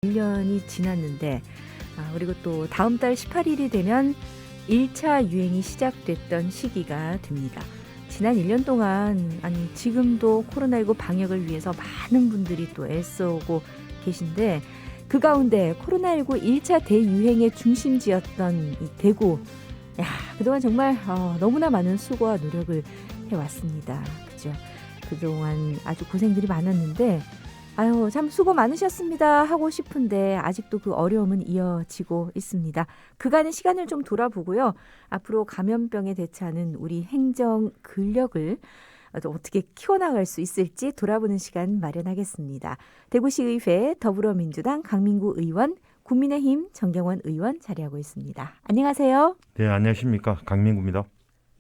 1년이 지났는데 그리고 또 다음 달 18일이 되면 1차 유행이 시작됐던 시기가 됩니다. 지난 1년 동안 지금도 코로나19 방역을 위해서 많은 분들이 또 애써오고 계신데 그 가운데 코로나19 1차 대유행의 중심지였던 이 대구. 그동안 정말 너무나 많은 수고와 노력을 해왔습니다. 그죠? 그동안 아주 고생들이 많았는데 참 수고 많으셨습니다 하고 싶은데 아직도 그 어려움은 이어지고 있습니다. 그간의 시간을 좀 돌아보고요. 앞으로 감염병에 대처하는 우리 행정 근력을 어떻게 키워나갈 수 있을지 돌아보는 시간 마련하겠습니다. 대구시의회 더불어민주당 강민구 의원, 국민의힘 정경원 의원 자리하고 있습니다. 안녕하세요. 네, 안녕하십니까. 강민구입니다.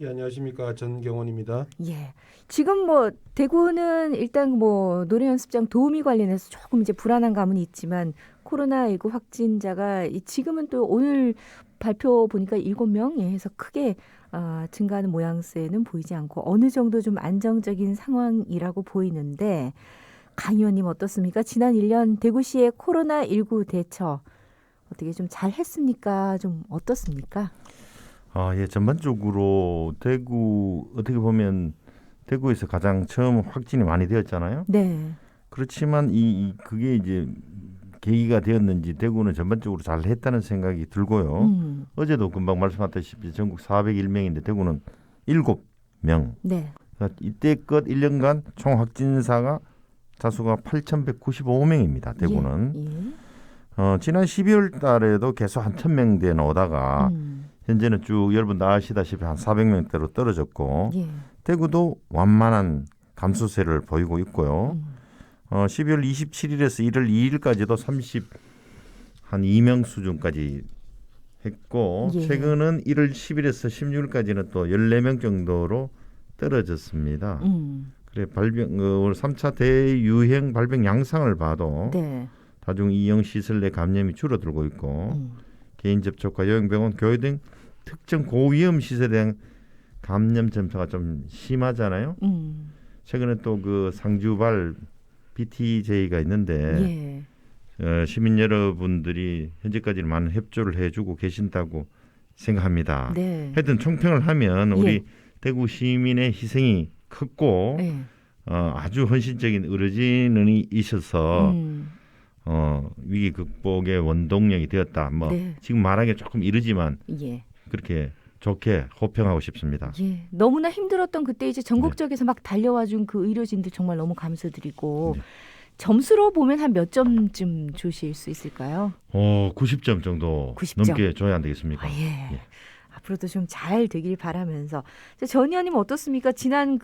예, 안녕하십니까. 전경원입니다. 예. 지금 대구는 일단 노래 연습장 도우미 관련해서 조금 이제 불안한 감은 있지만 코로나19 확진자가 지금은 또 오늘 발표 보니까 7명 해서 크게 증가하는 모양새는 보이지 않고 어느 정도 좀 안정적인 상황이라고 보이는데 강 의원님 어떻습니까? 지난 1년 대구시의 코로나19 대처 어떻게 좀 잘 했습니까? 좀 어떻습니까? 예, 전반적으로 어떻게 보면 대구에서 가장 처음 확진이 많이 되었잖아요. 네. 그렇지만 그게 이제 계기가 되었는지 대구는 전반적으로 잘 했다는 생각이 들고요. 어제도 금방 말씀하셨다시피 전국 401명인데 대구는 7명. 네. 그러니까 이때껏 1년간 총 확진자가 자수가 8,195명입니다. 대구는. 예. 지난 12월 달에도 계속 한 1,000명대에 나오다가 현재는 쭉 여러분 아시다시피 한 400명대로 떨어졌고 예. 대구도 완만한 감소세를 보이고 있고요. 12월 27일에서 1월 2일까지도 32명 수준까지 했고 예. 최근은 1월 10일에서 16일까지는 또 14명 정도로 떨어졌습니다. 그래 오늘 3차 대유행 발병 양상을 봐도 네. 다중 이용 시설 내 감염이 줄어들고 있고 개인 접촉과 요양병원, 교회 등 특정 고위험 시설에 대한 감염 전파가 좀 심하잖아요. 최근에 또 그 상주발 BTJ가 있는데 시민 여러분들이 현재까지는 많은 협조를 해주고 계신다고 생각합니다. 네. 하여튼 총평을 하면 우리 대구 시민의 희생이 컸고 아주 헌신적인 의료진이 있어서 위기 극복의 원동력이 되었다. 지금 말하기 조금 이르지만 그렇게 좋게 호평하고 싶습니다. 예. 너무나 힘들었던 그때 이제 전국적에서 막 달려와준 그 의료진들 정말 너무 감사드리고 점수로 보면 한 몇 점쯤 주실 수 있을까요? 90점 정도 90점. 넘게 줘야 안 되겠습니까? 예. 앞으로도 좀 잘 되길 바라면서 전 의원님 어떻습니까? 지난해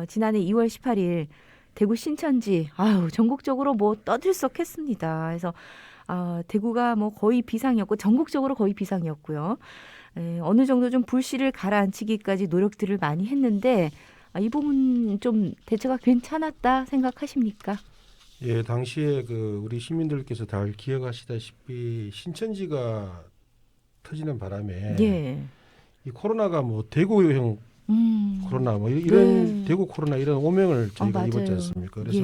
2월 18일 대구 신천지 전국적으로 떠들썩했습니다. 그래서 대구가 거의 비상이었고 전국적으로 거의 비상이었고요. 어느 정도 좀 불씨를 가라앉히기까지 노력들을 많이 했는데 이 부분 좀 대처가 괜찮았다 생각하십니까? 예, 당시에 우리 시민들께서 잘 기억하시다시피 신천지가 터지는 바람에 이 코로나가 대구 유형 코로나 이런 대구 코로나 이런 오명을 저희가 입었지 않습니까? 그래서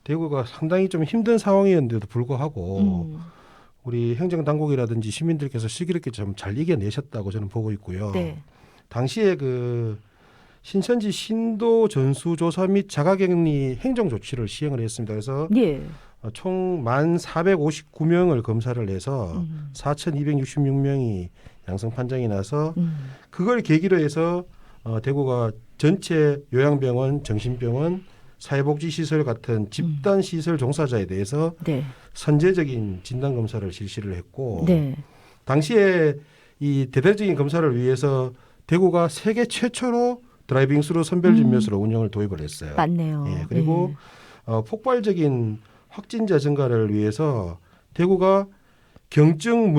대구가 상당히 좀 힘든 상황이었는데도 불구하고 우리 행정당국이라든지 시민들께서 슬기롭게 좀 잘 이겨내셨다고 저는 보고 있고요. 당시에 신천지 신도 전수조사 및 자가격리 행정조치를 시행을 했습니다. 그래서 총 1,459명을 검사를 해서 4,266명이 양성 판정이 나서 그걸 계기로 해서 대구가 전체 요양병원, 정신병원, 사회복지시설 같은 집단시설 종사자에 대해서 선제적인 진단검사를 실시를 했고 당시에 이 대대적인 검사를 위해서 대구가 세계 최초로 드라이빙 스루 선별진료소로 운영을 도입을 했어요. 맞네요. 그리고 폭발적인 확진자 증가를 위해서 대구가 경증,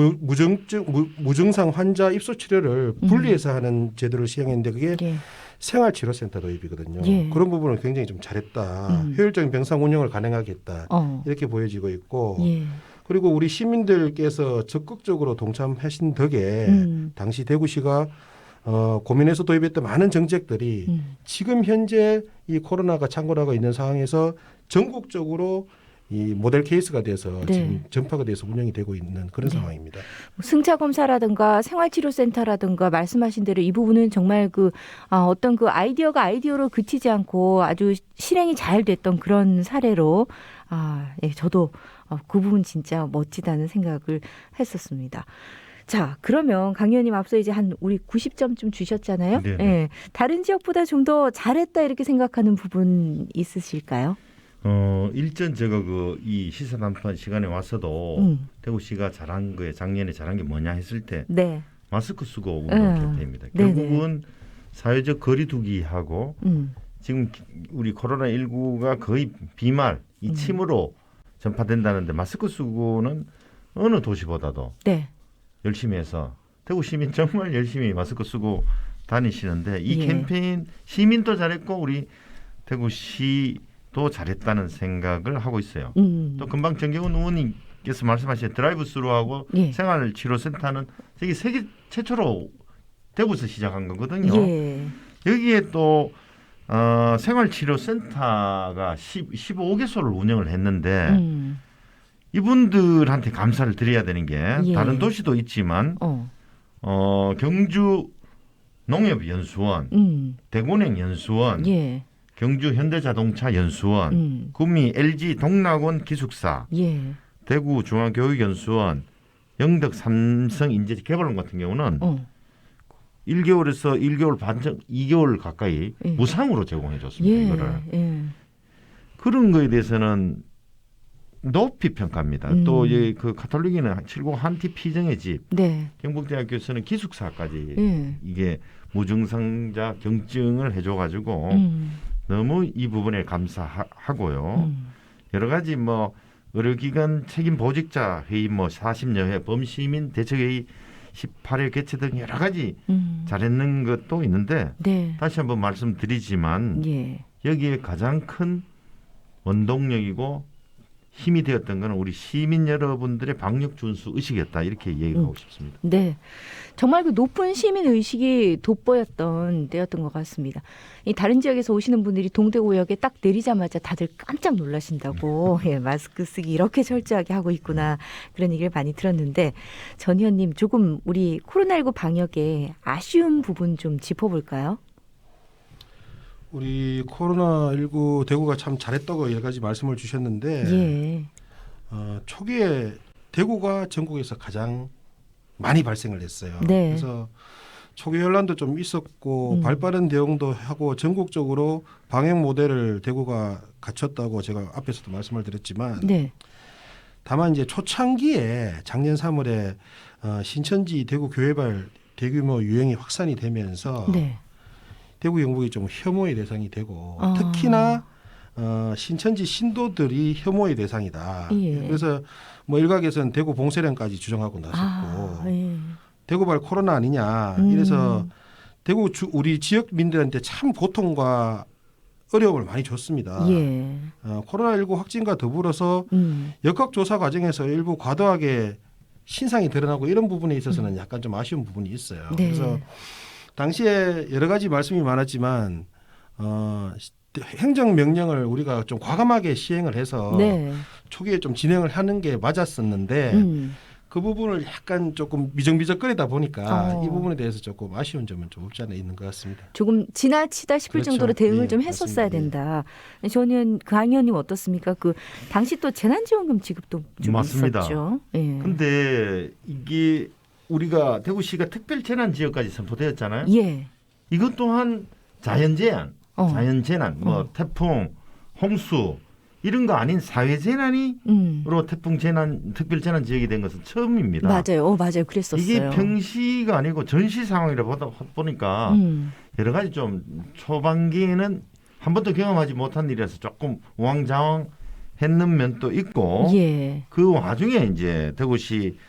무증상 환자 입소 치료를 분리해서 하는 제도를 시행했는데 그게 생활치료센터 도입이거든요. 그런 부분을 굉장히 좀 잘했다. 효율적인 병상 운영을 가능하겠다. 이렇게 보여지고 있고 그리고 우리 시민들께서 적극적으로 동참하신 덕에 당시 대구시가 고민해서 도입했던 많은 정책들이 지금 현재 이 코로나가 창궐하고 있는 상황에서 전국적으로 이 모델 케이스가 돼서 네. 지금 전파가 돼서 운영이 되고 있는 그런 네. 상황입니다. 승차 검사라든가 생활치료센터라든가 말씀하신 대로 이 부분은 정말 어떤 그 아이디어가 아이디어로 그치지 않고 아주 실행이 잘 됐던 그런 사례로 예, 저도 그 부분 진짜 멋지다는 생각을 했었습니다. 자, 그러면 강 의원님 앞서 이제 우리 90점쯤 주셨잖아요. 네네. 예, 다른 지역보다 좀 더 잘했다 이렇게 생각하는 부분 있으실까요? 일전 제가 이 시사 담판 시간에 왔어도 대구시가 잘한 거에 작년에 잘한 게 뭐냐 했을 때 네. 마스크 쓰고 운동 캠페인입니다. 네네. 결국은 사회적 거리두기하고 지금 우리 코로나19가 거의 비말, 이 침으로 전파된다는데 마스크 쓰고는 어느 도시보다도 네. 열심히 해서 대구 시민 정말 열심히 마스크 쓰고 다니시는데 이 예. 캠페인 시민도 잘했고 우리 대구시도 잘했다는 생각을 하고 있어요. 또 금방 정경훈 의원님께서 말씀하신 드라이브 스루하고 예. 생활치료센터는 저기 세계 최초로 대구에서 시작한 거거든요. 예. 여기에 또 생활치료센터가 15개소를 운영을 했는데 이분들한테 감사를 드려야 되는 게 예. 다른 도시도 있지만 경주 농협연수원, 대곤행연수원, 예. 경주 현대자동차연수원, 구미 LG 동락원 기숙사, 예. 대구 중앙교육연수원, 영덕 삼성인재개발원 같은 경우는 1개월에서 1개월 반, 2개월 가까이 예. 무상으로 제공해 줬습니다. 예. 이거를. 예. 그런 거에 대해서는 높이 평가합니다. 또 그 가톨릭에는 7고 한티 피정의 집, 네. 경북대학교에서는 기숙사까지 예. 이게 무증상자 경증을 해줘가지고 너무 이 부분에 감사하고요. 여러 가지 의료기관 책임 보직자 회의 40여 회, 범시민 대책회의 18회 개최 등 여러 가지 잘했는 것도 있는데 네. 다시 한번 말씀드리지만 예. 여기에 가장 큰 원동력이고 힘이 되었던 것은 우리 시민 여러분들의 방역 준수 의식이었다 이렇게 얘기하고 싶습니다. 네, 정말 그 높은 시민 의식이 돋보였던 때였던 것 같습니다. 이 다른 지역에서 오시는 분들이 동대구역에 딱 내리자마자 다들 깜짝 놀라신다고 예, 마스크 쓰기 이렇게 철저하게 하고 있구나 그런 얘기를 많이 들었는데 전 의원님 조금 우리 코로나19 방역에 아쉬운 부분 좀 짚어볼까요? 우리 코로나19 대구가 참 잘했다고 여러 가지 말씀을 주셨는데 예. 초기에 대구가 전국에서 가장 많이 발생을 했어요. 네. 그래서 초기 혼란도 좀 있었고 발빠른 대응도 하고 전국적으로 방역 모델을 대구가 갖췄다고 제가 앞에서도 말씀을 드렸지만 네. 다만 이제 초창기에 작년 3월에 신천지 대구 교회발 대규모 유행이 확산이 되면서 네. 대구 경북이 좀 혐오의 대상이 되고 특히나 신천지 신도들이 혐오의 대상이다. 예. 그래서 일각에서는 대구 봉쇄령까지 주장하고 나섰고 예. 대구발 코로나 아니냐 이래서 대구 우리 지역민들한테 참 고통과 어려움을 많이 줬습니다. 예. 코로나19 확진과 더불어서 역학조사 과정에서 일부 과도하게 신상이 드러나고 이런 부분에 있어서는 약간 좀 아쉬운 부분이 있어요. 네. 그래서 당시에 여러 가지 말씀이 많았지만 행정명령을 우리가 좀 과감하게 시행을 해서 네. 초기에 좀 진행을 하는 게 맞았었는데 그 부분을 약간 조금 미적미적거리다 보니까 이 부분에 대해서 조금 아쉬운 점은 좀 없지 않아 있는 것 같습니다. 조금 지나치다 싶을 그렇죠. 정도로 대응을 예, 좀 했었어야 맞습니다. 된다. 저는 강 의원님 어떻습니까? 그 당시 또 재난지원금 지급도 좀 맞습니다. 있었죠. 예. 근데 이게 우리가 대구시가 특별 재난 지역까지 선포되었잖아요. 예. 이것 또한 자연재난, 자연재난, 태풍, 홍수 이런 거 아닌 사회재난으로 태풍 재난, 특별 재난 지역이 된 것은 처음입니다. 맞아요. 맞아요. 그랬었어요. 이게 평시가 아니고 전시 상황이라 보니까 여러 가지 좀 초반기에는 한 번도 경험하지 못한 일이라서 조금 우왕좌왕했는 면도 있고 예. 그 와중에 이제 대구시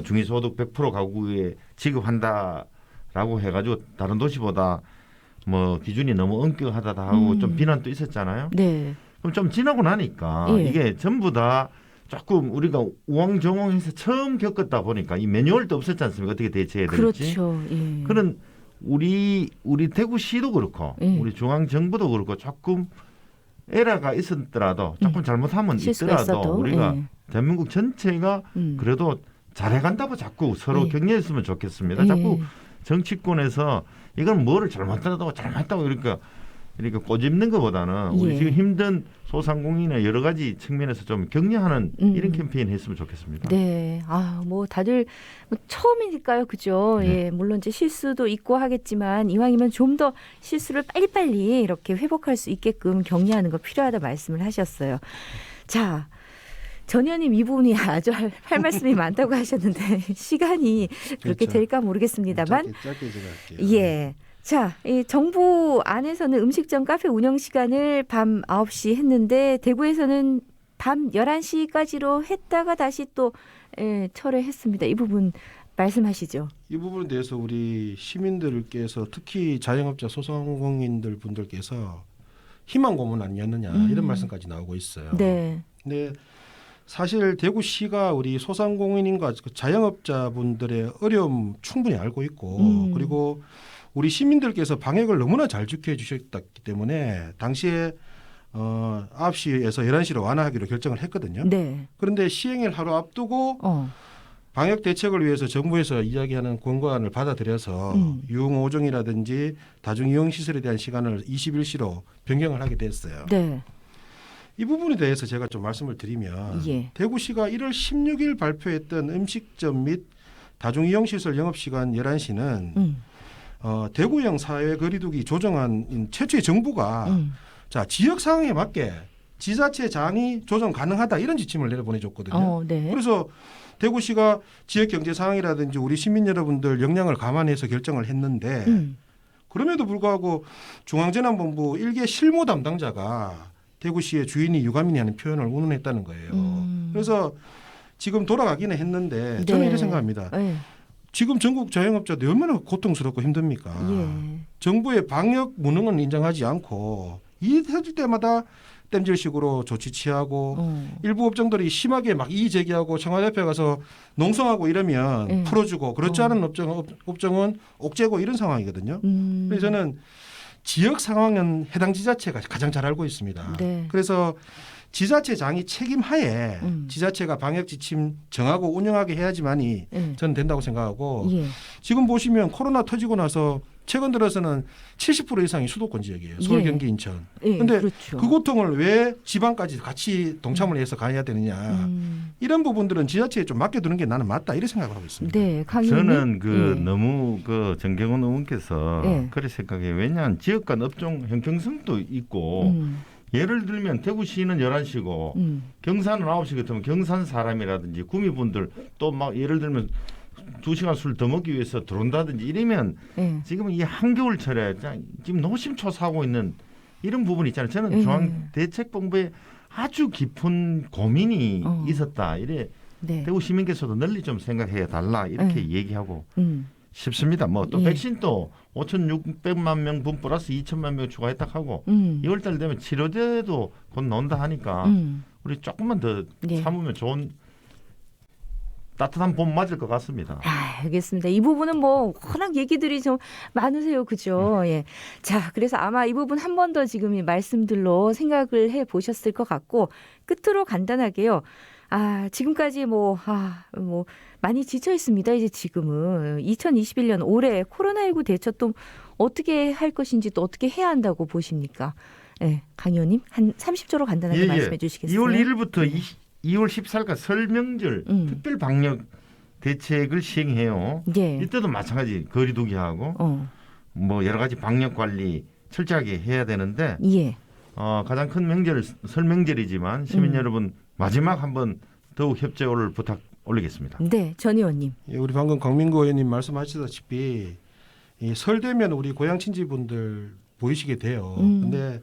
중위소득 100% 가구에 지급한다라고 해가지고 다른 도시보다 기준이 너무 엄격하다 하고 좀 비난도 있었잖아요. 네. 그럼 좀 지나고 나니까 예. 이게 전부 다 조금 우리가 우왕좌왕해서 처음 겪었다 보니까 이 매뉴얼도 없었지 않습니까? 어떻게 대처해야 될지. 그렇죠. 예. 그런 우리 대구시도 그렇고 예. 우리 중앙정부도 그렇고 조금 에러가 있었더라도 조금 잘못하면 실수가 있더라도 있어도, 우리가 예. 대한민국 전체가 그래도 잘해간다고 자꾸 서로 예. 격려했으면 좋겠습니다. 예. 자꾸 정치권에서 이건 뭐를 잘못했다고 이렇게 꼬집는 것보다는 우리 예. 지금 힘든 소상공인의 여러 가지 측면에서 좀 격려하는 이런 캠페인 했으면 좋겠습니다. 네, 뭐 다들 뭐 처음이니까요, 그죠? 네. 예, 물론 이제 실수도 있고 하겠지만 이왕이면 좀 더 실수를 빨리빨리 이렇게 회복할 수 있게끔 격려하는 거 필요하다 말씀을 하셨어요. 자. 전 의원님 이 부분이 아주 할 말씀이 많다고 하셨는데 시간이 그렇게 그렇죠. 될까 모르겠습니다만 짧게 제가 할게요. 예. 자, 이 정부 안에서는 음식점 카페 운영 시간을 밤 9시 했는데 대구에서는 밤 11시까지로 했다가 다시 또 철회했습니다. 이 부분 말씀하시죠. 이 부분에 대해서 우리 시민들께서 특히 자영업자 소상공인들 분들께서 희망 고문 아니었느냐 이런 말씀까지 나오고 있어요. 네. 근데 사실 대구시가 우리 소상공인인과 자영업자분들의 어려움 충분히 알고 있고 그리고 우리 시민들께서 방역을 너무나 잘 지켜주셨기 때문에 당시에 9시에서 11시로 완화하기로 결정을 했거든요. 네. 그런데 시행일 하루 앞두고 방역 대책을 위해서 정부에서 이야기하는 권고안을 받아들여서 유흥5종이라든지 다중이용시설에 대한 시간을 21시로 변경을 하게 됐어요. 네. 이 부분에 대해서 제가 좀 말씀을 드리면 예. 대구시가 1월 16일 발표했던 음식점 및 다중이용시설 영업시간 11시는 대구형 사회 거리두기 조정안 최초의 정부가 자 지역 상황에 맞게 지자체장이 조정 가능하다 이런 지침을 내려보내줬거든요. 네. 그래서 대구시가 지역 경제 상황이라든지 우리 시민 여러분들 역량을 감안해서 결정을 했는데 그럼에도 불구하고 중앙재난본부 일개 실무 담당자가 대구시의 주인이 유가민이 하는 표현을 운운했다는 거예요. 그래서 지금 돌아가기는 했는데 저는 네. 이렇게 생각합니다. 네. 지금 전국 자영업자들 얼마나 고통스럽고 힘듭니까? 예. 정부의 방역 무능은 인정하지 않고 이해질 때마다 땜질식으로 조치 취하고 일부 업종들이 심하게 막 이의 제기하고 청와대 앞에 가서 농성하고 이러면 풀어주고 그렇지 않은 업종은 옥죄고 이런 상황이거든요. 그래서 저는 지역 상황은 해당 지자체가 가장 잘 알고 있습니다. 네. 그래서 지자체장이 책임하에 지자체가 방역 지침 정하고 운영하게 해야지만이 저는 된다고 생각하고 예. 지금 보시면 코로나 터지고 나서 최근 들어서는 70% 이상이 수도권 지역이에요. 서울, 예. 경기, 인천. 예, 그런데 그렇죠. 그 고통을 왜 지방까지 같이 동참을 해서 가야 되느냐. 이런 부분들은 지자체에 좀 맡겨두는 게 나는 맞다 이렇게 생각을 하고 있습니다. 네, 강 의원님. 저는 너무 정경원 의원께서 그렇게 생각해요. 왜냐하면 지역 간 업종 형평성도 있고 예를 들면 대구시는 11시고 경산은 9시 같으면 경산 사람이라든지 구미분들 또 막 예를 들면 2시간 술 더 먹기 위해서 들어온다든지 이러면 지금 이 한겨울철에 지금 노심초사하고 있는 이런 부분이 있잖아요. 저는 중앙대책본부에 아주 깊은 고민이 있었다. 이래 대구 시민께서도 널리 좀 생각해 달라 이렇게 얘기하고 싶습니다. 뭐 또 백신도 5,600만 명분 플러스 2천만 명 추가했다 하고 2월달 되면 치료제도 곧 나온다 하니까 우리 조금만 더 참으면 좋은 따뜻한 봄 맞을 것 같습니다. 알겠습니다. 이 부분은 뭐 워낙 얘기들이 좀 많으세요, 그죠? 예. 자, 그래서 아마 이 부분 한 번 더 지금 이 말씀들로 생각을 해 보셨을 것 같고 끝으로 간단하게요. 지금까지 뭐 많이 지쳐 있습니다. 이제 지금은 2021년 올해 코로나19 대처 또 어떻게 할 것인지 또 어떻게 해야 한다고 보십니까? 예, 강 의원님 한 30초로 간단하게 말씀해 주시겠어요? 2월 1일부터 2월 14일까지 설 명절 특별 방역 대책을 시행해요. 이때도 마찬가지 거리두기하고 뭐 여러 가지 방역 관리 철저하게 해야 되는데 가장 큰 명절 설 명절이지만 시민 여러분 마지막 한번 더욱 협조를 부탁 올리겠습니다. 네, 전 의원님. 우리 방금 강민구 의원님 말씀하시다시피 설 되면 우리 고향 친지분들 보이시게 돼요. 근데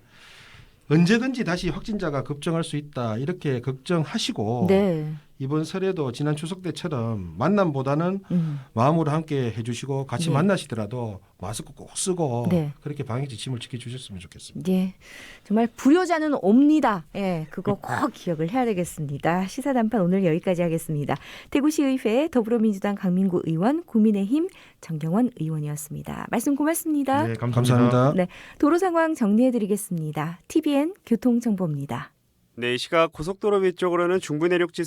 언제든지 다시 확진자가 급증할 수 있다 이렇게 걱정하시고 이번 설에도 지난 추석 때처럼 만남보다는 마음으로 함께 해주시고 같이 네. 만나시더라도 마스크 꼭 쓰고 네. 그렇게 방역 지침을 지켜주셨으면 좋겠습니다. 예, 정말 불효자는 옵니다. 예, 그거 꼭 기억을 해야 되겠습니다. 시사단판 오늘 여기까지 하겠습니다. 대구시의회 더불어민주당 강민구 의원, 국민의힘 정경원 의원이었습니다. 말씀 고맙습니다. 네, 감사합니다. 네, 도로 상황 정리해드리겠습니다. TVN 교통정보입니다. 네, 이 시각 고속도로 위쪽으로는 중부 내륙 지선